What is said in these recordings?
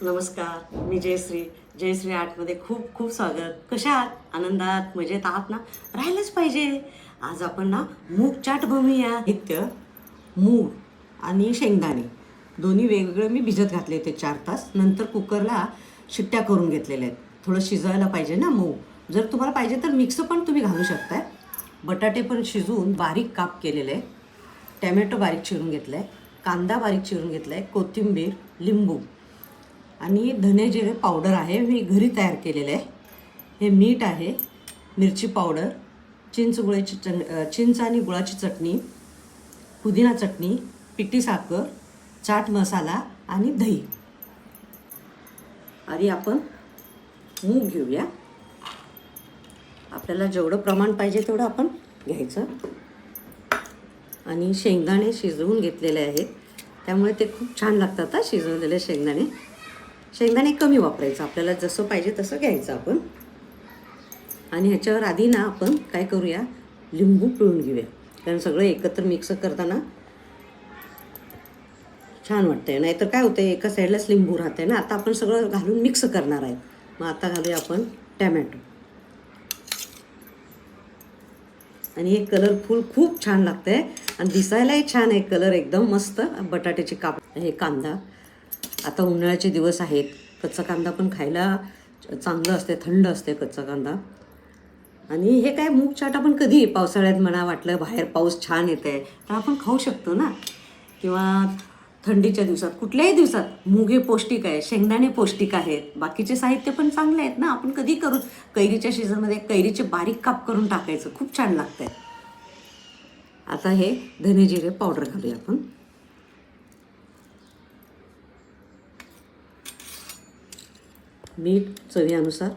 नमस्कार, मी जयश्री आर्टमध्ये खूप खूप स्वागत. कशा आहात? आनंदात मजेत आहात ना? राहिलंच पाहिजे. आज आपण ना मूग चाट बनवूया. नित्य मूग आणि शेंगदाणे दोन्ही वेगवेगळे मी भिजत घातले होते 4 तास. नंतर कुकरला शिट्ट्या करून घेतलेल्या आहेत. थोडं शिजायला पाहिजे ना मूग. जर तुम्हाला पाहिजे तर मिक्स पण तुम्ही घालू शकताय. बटाटे पण शिजवून बारीक काप केलेले आहे. टॅमॅटो बारीक चिरून घेतला आहे. कांदा बारीक चिरून घेतला आहे. कोथिंबीर, लिंबू आणि धने जिरे पावडर आहे, मी घरी तयार केलेलं आहे. हे मीठ आहे, मिरची पावडर, चिंच आणि गुळाची चटणी, पुदिना चटणी, पिठी साखर, चाट मसाला आणि दही. आधी आपण मूग घेऊया. आपल्याला जेवढं प्रमाण पाहिजे तेवढं आपण घ्यायचं. आणि शेंगदाणे शिजवून घेतलेले आहेत, त्यामुळे ते खूप छान लागतात. शिजवलेले शेंगदाणे कमी वापरायचं, आपल्याला जसं पाहिजे तसं घ्यायचं आपण. आणि ह्याच्यावर आधी ना आपण काय करूया, लिंबू पिळून घेऊया. कारण सगळं एकत्र मिक्स करताना छान वाटतंय. नाहीतर काय होतं, एका साईडलाच लिंबू राहते ना. आता आपण सगळं घालून मिक्स करणार आहे. मग आता घालूया आपण टॅमॅटो. आणि हे कलरफुल खूप छान लागतंय आणि दिसायलाही छान आहे. कलर एकदम मस्त. बटाट्याची काप, हे कांदा. आता उन्हाळ्याचे दिवस आहेत, कच्चा कांदा पण खायला चांगलं असते, थंड असते कच्चा कांदा. आणि हे काय मूग चाट आपण कधी पावसाळ्यात म्हणा, वाटलं बाहेर पाऊस छान येत आहे तर आपण खाऊ शकतो ना. किंवा थंडीच्या दिवसात, कुठल्याही दिवसात मूग हे पौष्टिक आहे, शेंगदाणे पौष्टिक आहेत, बाकीचे साहित्य पण चांगले आहेत ना. आपण कधी करू, कैरीच्या सीझनमध्ये कैरीचे बारीक काप करून टाकायचं, खूप छान लागतंय. आता हे धने जिरे पावडर घालूया आपण. मीठ चवीनुसार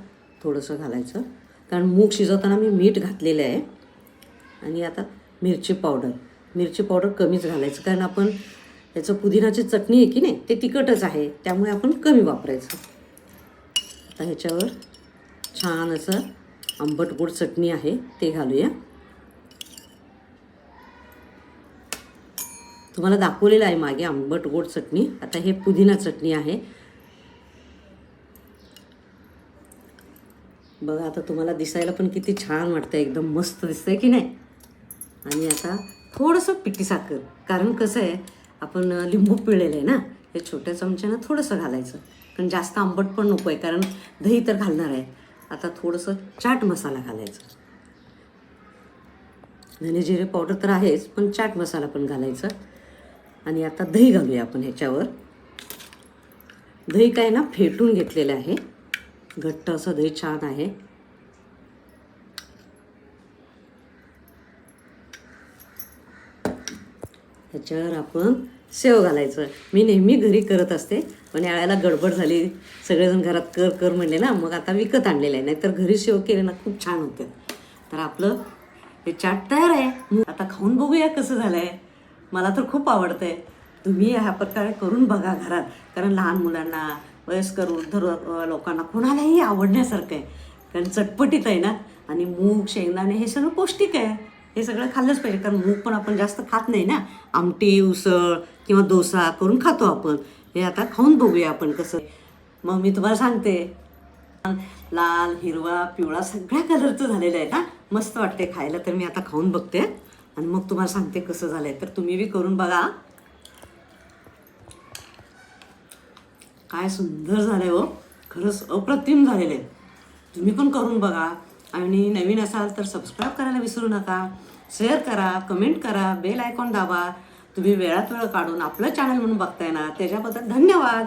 थोडंसं घालायचं, कारण मूग शिजवताना मी मीठ घातलेलं आहे. आणि आता मिरची पावडर कमीच घालायचं, कारण आपण याचं पुदिनाची चटणी आहे की नाही, ते तिखटच आहे, त्यामुळे आपण कमी वापरायचं. आता ह्याच्यावर छान असं आंबट गोड चटणी आहे, ते घालूया. तुम्हाला दाखवलेलं आहे मागे आंबट गोड चटणी. आता हे पुदिना चटणी आहे बघा. आता तुम्हाला दिसायला पण किती छान वाटतं, एकदम मस्त दिसतंय की नाही. आणि आता थोडंसं पिठी साखर, कारण कसं आहे, आपण लिंबू पिळलेलं आहे ना, हे छोट्या चमच्यानं थोडंसं घालायचं, कारण जास्त आंबट पण नको आहे, कारण दही तर घालणार आहे. आता थोडंसं चाट मसाला घालायचं. धने जिरे पावडर तर आहेच, पण चाट मसाला पण घालायचं. आणि आता दही घालूया आपण ह्याच्यावर. दही काय ना फेटून घेतलेलं आहे, घट्ट असं दही छान आहे. ह्याच्यावर आपण सेव घालायचं. मी नेहमी घरी करत असते, पण यावेळेला गडबड झाली, सगळेजण घरात कर म्हणले ना, मग आता विकत आणलेलं आहे. नाहीतर घरी सेव केले ना खूप छान होते. तर आपलं हे चाट तयार आहे. आता खाऊन बघूया कसं झालं आहे. मला तर खूप आवडतं आहे. तुम्ही ह्या प्रकारे करून बघा घरात, कारण लहान मुलांना, वयस्कर वृद्ध लोकांना कोणालाही आवडण्यासारखं आहे, कारण चटपटीत आहे ना. आणि मूग शेंगदाणे हे सगळं पौष्टिक आहे, हे सगळं खाल्लंच पाहिजे. कारण मूग पण आपण जास्त खात नाही ना, आमटी, उसळ किंवा डोसा करून खातो आपण. हे आता खाऊन बघूया आपण कसं. मग मी तुम्हाला सांगते, लाल, हिरवा, पिवळा सगळ्या कलरचं झालेलं आहे ना, मस्त वाटते खायला. तर मी आता खाऊन बघते आणि मग तुम्हाला सांगते कसं झालं आहे. तर तुम्ही बी करून बघा. काय सुंदर झालं आहे हो, खरंच अप्रतिम झालेलं आहे. तुम्ही पण करून बघा. आणि नवीन असाल तर सबस्क्राईब करायला विसरू नका. शेअर करा, कमेंट करा, बेल आयकॉन दाबा. तुम्ही वेळात वेळ काढून आपलं चॅनल म्हणून बघताय ना, त्याच्याबद्दल धन्यवाद.